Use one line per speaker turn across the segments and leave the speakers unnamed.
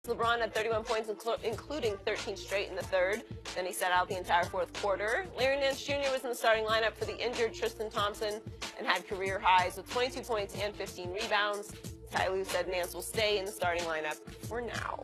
LeBron had 31 points, including 13 straight in the third. Then he sat out the entire fourth quarter. Larry Nance Jr. was in the starting lineup for the injured Tristan Thompson and had career highs with 22 points and 15 rebounds. Ty Lue said Nance will stay in the starting lineup for now.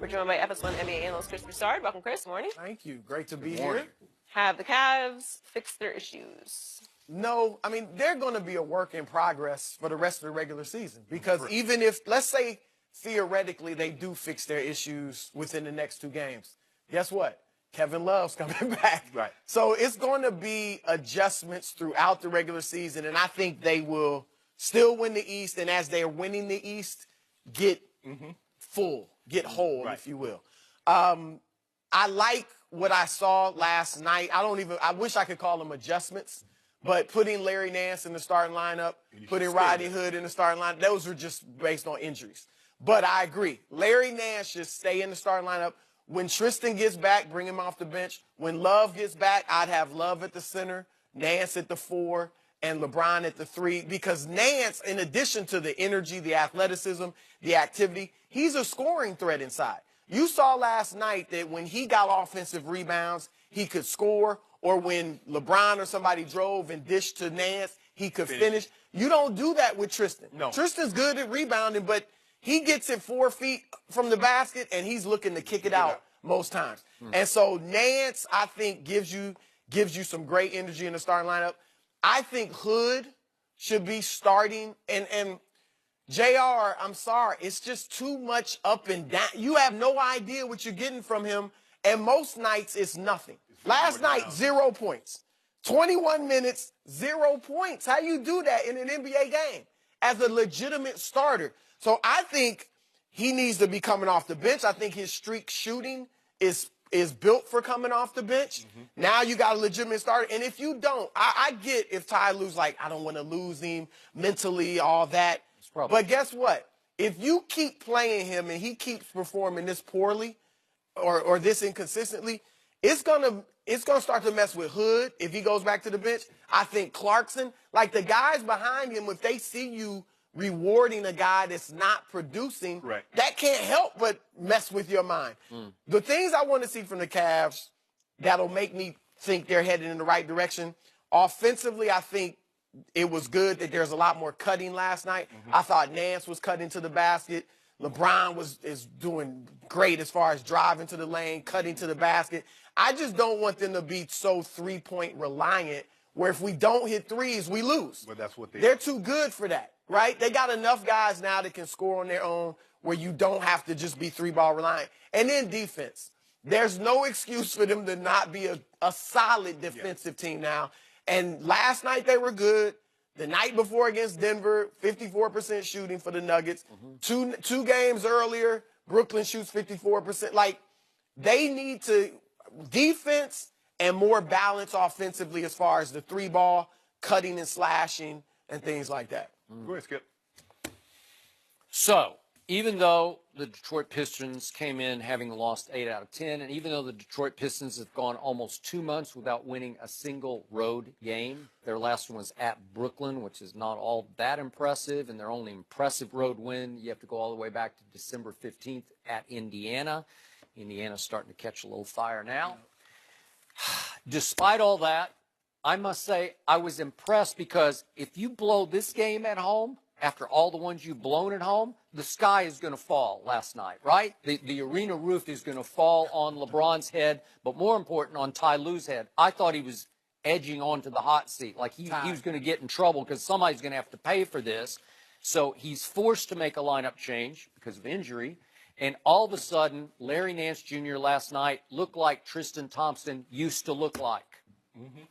We're joined by FS1 NBA analyst Chris Broussard. Welcome, Chris. Good morning.
Thank you. Great to be here.
Have the Cavs fixed their issues?
No, I mean, they're going to be a work in progress for the rest of the regular season because even if, let's say, theoretically, they do fix their issues within the next 2 games, guess what? Kevin Love's coming back.
Right.
So it's going to be adjustments throughout the regular season, and I think they will still win the East, and as they're winning the East, get full, get whole, if you will. I like what I saw last night. I wish I could call them adjustments, but putting Larry Nance in the starting lineup, putting Rodney Hood in the starting lineup, those are just based on injuries. But I agree. Larry Nance should stay in the starting lineup. When Tristan gets back, bring him off the bench. When Love gets back, I'd have Love at the center, Nance at the 4, and LeBron at the 3. Because Nance, in addition to the energy, the athleticism, the activity, he's a scoring threat inside. You saw last night that when he got offensive rebounds, he could score. Or when LeBron or somebody drove and dished to Nance, he could finish. You don't do that with Tristan.
No.
Tristan's good at rebounding, but he gets it 4 feet from the basket, and he's looking to kick it out most times. And so Nance, I think, gives you some great energy in the starting lineup. I think Hood should be starting. And JR, I'm sorry, it's just too much up and down. You have no idea what you're getting from him, and most nights it's nothing. Last night, 0 points. 21 minutes, 0 points. How you do that in an NBA game as a legitimate starter? So I think he needs to be coming off the bench. I think his streak shooting is built for coming off the bench. Now you got a legitimate starter. And if you don't, I get if Ty Lue's like, I don't want to lose him mentally, all that. But guess what? If you keep playing him and he keeps performing this poorly or this inconsistently, it's gonna start to mess with Hood if he goes back to the bench. I think Clarkson, like the guys behind him, if they see you rewarding a guy that's not producing, that can't help but mess with your mind. The things I want to see from the Cavs that'll make me think they're headed in the right direction, offensively, I think it was good that there's a lot more cutting last night. I thought Nance was cutting to the basket. LeBron is doing great as far as driving to the lane, cutting to the basket. I just don't want them to be so three-point reliant where if we don't hit threes, we lose.
But that's what
they're too good for that, right? They got enough guys now that can score on their own where you don't have to just be 3-ball reliant. And then defense. There's no excuse for them to not be a solid defensive team now. And last night they were good. The night before against Denver, 54% shooting for the Nuggets. Two games earlier, Brooklyn shoots 54%. Like, they need to defense and more balance offensively as far as the 3-ball, cutting and slashing and things like that.
Go ahead, Skip.
So, even though the Detroit Pistons came in having lost 8 out of 10, and even though the Detroit Pistons have gone almost 2 months without winning a single road game, their last one was at Brooklyn, which is not all that impressive, and their only impressive road win, you have to go all the way back to December 15th at Indiana. Indiana's starting to catch a little fire now. Despite all that, I must say I was impressed because if you blow this game at home, after all the ones you've blown at home, the sky is going to fall last night, right? The arena roof is going to fall on LeBron's head, but more important, on Ty Lue's head. I thought he was edging onto the hot seat, like he was going to get in trouble because somebody's going to have to pay for this. So he's forced to make a lineup change because of injury. And all of a sudden, Larry Nance Jr. last night looked like Tristan Thompson used to look like.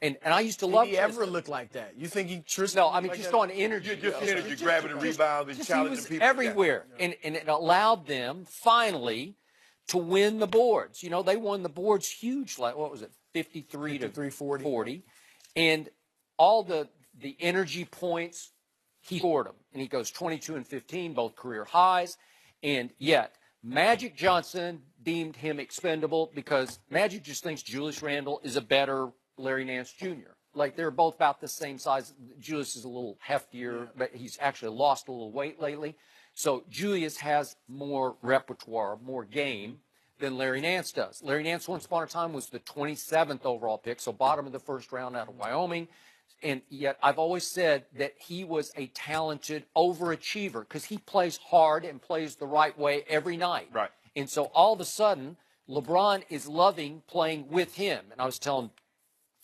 And I used to love
Did he ever look like that? You think he Tristan?
No, I mean, just on energy.
Just energy, grabbing the rebound and challenging people.
Everywhere. And it allowed them, finally, to win the boards. You know, they won the boards huge, like, what was it, 53 to 40. And all the energy points, he scored them. And he goes 22 and 15, both career highs. And yet, Magic Johnson deemed him expendable because Magic just thinks Julius Randle is a better Larry Nance Jr. Like, they're both about the same size. Julius is a little heftier, but he's actually lost a little weight lately. So Julius has more repertoire, more game than Larry Nance does. Larry Nance, once upon a time, was the 27th overall pick, so bottom of the first round out of Wyoming. And yet I've always said that he was a talented overachiever because he plays hard and plays the right way every night.
Right.
And so all of a sudden, LeBron is loving playing with him. And I was telling,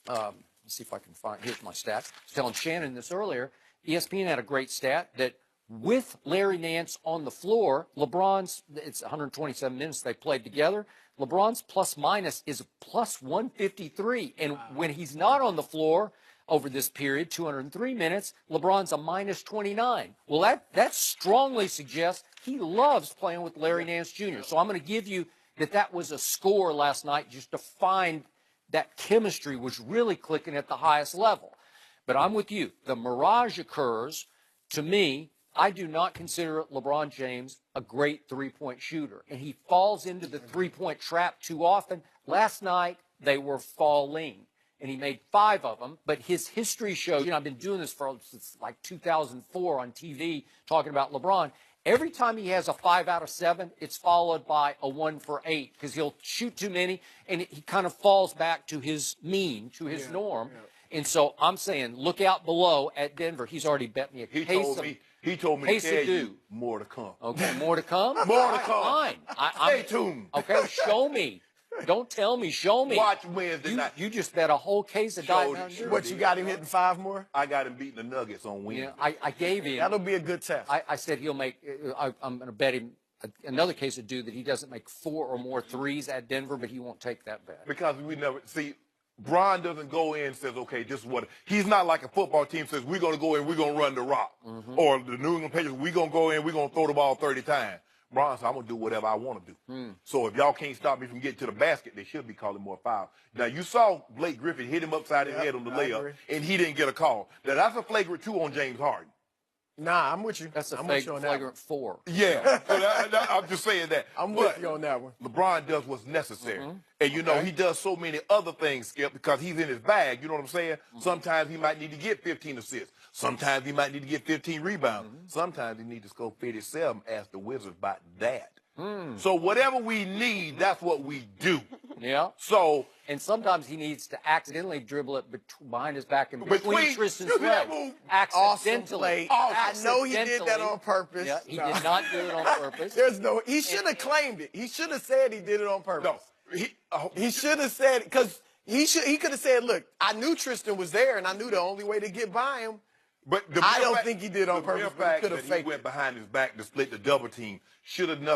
let's see if I can find, here's my stats. I was telling Shannon this earlier. ESPN had a great stat that with Larry Nance on the floor, LeBron's, it's 127 minutes they played together. LeBron's plus minus is plus 153. And when he's not on the floor over this period, 203 minutes, LeBron's a minus 29. Well, that strongly suggests he loves playing with Larry Nance Jr. So I'm going to give you that was a score last night just to find that chemistry was really clicking at the highest level. But I'm with you. The mirage occurs. To me, I do not consider LeBron James a great three-point shooter, and he falls into the three-point trap too often. Last night, they were falling, and he made 5 of them, but his history shows, I've been doing this since like 2004 on TV, talking about LeBron. Every time he has a 5 out of 7, it's followed by a 1 for 8, because he'll shoot too many, and he kind of falls back to his mean, to his norm. Yeah. And so I'm saying, look out below at Denver. He's already bet me a case of...
He told me to tell you more to come.
Okay, more to come?
More to come.
Fine.
Stay tuned.
Okay, show me. Don't tell me, show me.
Watch Wednesday night.
You just bet a whole case of Diet Mountain Dew.
What, you got him hitting 5 more?
I got him beating the Nuggets on Wednesday.
Yeah, I gave him.
That'll be a good test.
I said he'll make, I'm going to bet him another case of Dew that he doesn't make 4 or more threes at Denver, but he won't take that bet.
Because we never, see, Bron doesn't go in and says, okay, this is what, he's not like a football team says, we're going to go in, we're going to run the rock. Or the New England Patriots, we're going to go in, we're going to throw the ball 30 times. Bron said, I'm going to do whatever I want to do. So if y'all can't stop me from getting to the basket, they should be calling more fouls. Now, you saw Blake Griffin hit him upside his head on the layup, and he didn't get a call. Now, that's a flagrant 2 on James Harden.
Nah, I'm with you.
That's a
flagrant
flagrant 4.
Yeah, I'm just saying that.
I'm with you on that one.
LeBron does what's necessary. And, he does so many other things, Skip, because he's in his bag. You know what I'm saying? Sometimes he might need to get 15 assists. Sometimes he might need to get 15 rebounds. Sometimes he needs to score 57. Ask the Wizards about that. So whatever we need, that's what we do.
Yeah.
So...
And sometimes he needs to accidentally dribble it behind his back and between Tristan's legs. Accidentally.
I know he did that on purpose.
Yeah, he did not do it on purpose.
He should have claimed it. He should have said he did it on purpose.
No.
He should have said, because he could have said, look, I knew Tristan was there, and I knew the only way to get by him.
But
I don't think he did on purpose.
The fact that he went behind his back to split the double team should ended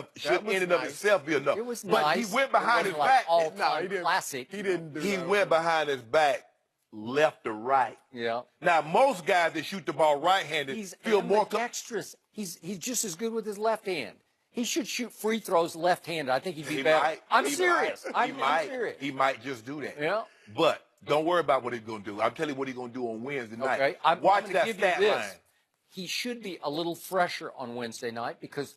up itself be enough.
It was
but
nice.
he went behind his
like
back.
All-time
he didn't.
classic.
He didn't do
He
that.
went behind his back, left to right.
Yeah.
Now most guys that shoot the ball right-handed feel more
dexterous. He's just as good with his left hand. He should shoot free throws left-handed. I think he'd be better. I'm serious. I'm serious.
He might just do that.
Yeah.
But don't worry about what he's going to do. I'll tell you what he's going to do on Wednesday night.
Okay.
Watch
I'm
that
give
stat
you this.
line.
He should be a little fresher on Wednesday night because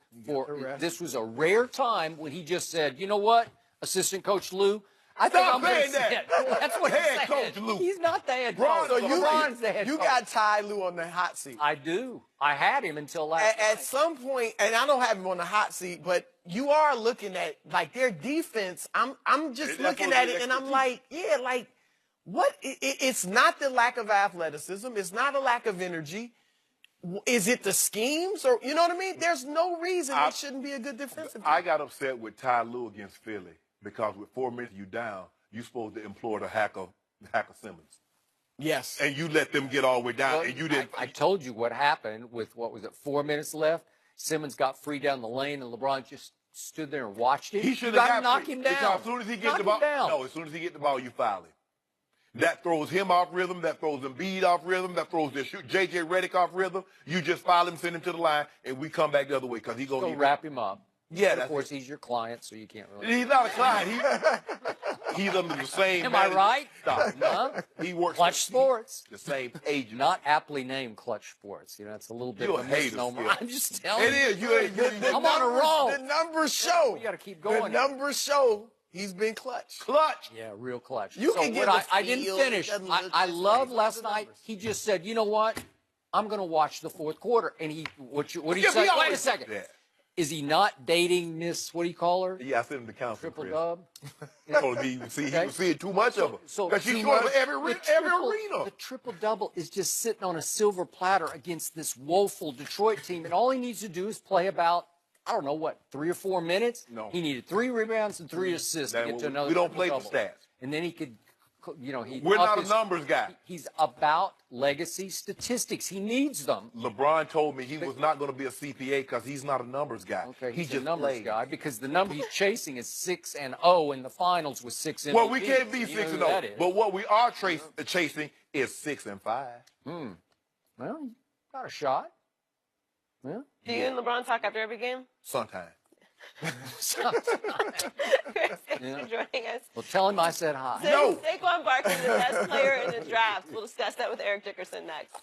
this was a rare time when he just said, you know what, Assistant Coach Lou, I think I'm going to sit. That's what he said.
Coach Lou.
He's not the head coach.
So
LeBron's the head coach.
You got Ty Lue on the hot seat.
I do. I had him until last night.
At some point, and I don't have him on the hot seat, but you are looking at, like, their defense. I'm just looking at it, and I'm like, yeah, like, what? It's not the lack of athleticism. It's not a lack of energy. Is it the schemes, or you know what I mean? There's no reason it shouldn't be a good defensive team.
I got upset with Ty Lue against Philly because with 4 minutes you down, you're supposed to implore the hack of Simmons.
Yes.
And you let them get all the way down,
Well,
and you didn't.
I told you what happened with, 4 minutes left? Simmons got free down the lane, and LeBron just stood there and watched it.
He should
got
have
to knock him down.
Because as soon as he gets the ball, as soon as he gets the ball, you foul him. That throws him off rhythm. That throws Embiid off rhythm. That throws J.J. Redick off rhythm. You just foul him, send him to the line, and we come back the other way because he's going
to wrap him up.
Yeah,
but of course, he's your client, so you can't really.
He's not a client. He's under the same.
Am I right?
Stop.
Huh?
He works
Clutch Sports.
The same agent.
Not aptly named Clutch Sports. It's a little bit of a misnomer. I'm just telling you.
It is.
I'm on a roll.
The numbers show.
We got to keep going.
The numbers show. He's been clutch.
Clutch.
Yeah, real clutch.
You can get
I didn't finish. I love last night. He just said, you know what? I'm going to watch the fourth quarter. And what do you
Yeah,
say?
he
Wait a
always
second.
does that.
Is he not dating Miss, what do you call her?
Yeah, I sent him to counseling.
Triple
Chris.
dub?
Told me he was seeing too much of her.
So
Because she's
too
short
much-
of every arena.
The triple double is just sitting on a silver platter against this woeful Detroit team, and all he needs to do is play about, I don't know what, 3 or 4 minutes.
No.
He needed 3 rebounds and 3 assists to get to another.
We don't play for
triple-double.
stats.
And then he could, you know, he.
We're not a
his-
numbers guy.
He's about legacy statistics. He needs them.
LeBron told me he was not going to be a CPA because he's not a numbers guy.
Okay,
he
he's
just
a numbers
plays.
guy because the number he's chasing is 6-0 in the finals with 6 MVPs.
Well, we can't be
You know
6
who
and
that
0,
is.
but what we are chasing is 6 and 5.
Well, you got a shot. Yeah.
Do you and LeBron talk after every game?
Sometime.
Chris, thanks for joining us.
Well, tell him I said hi.
No.
Saquon Barkley, the best player in the draft. We'll discuss that with Eric Dickerson next.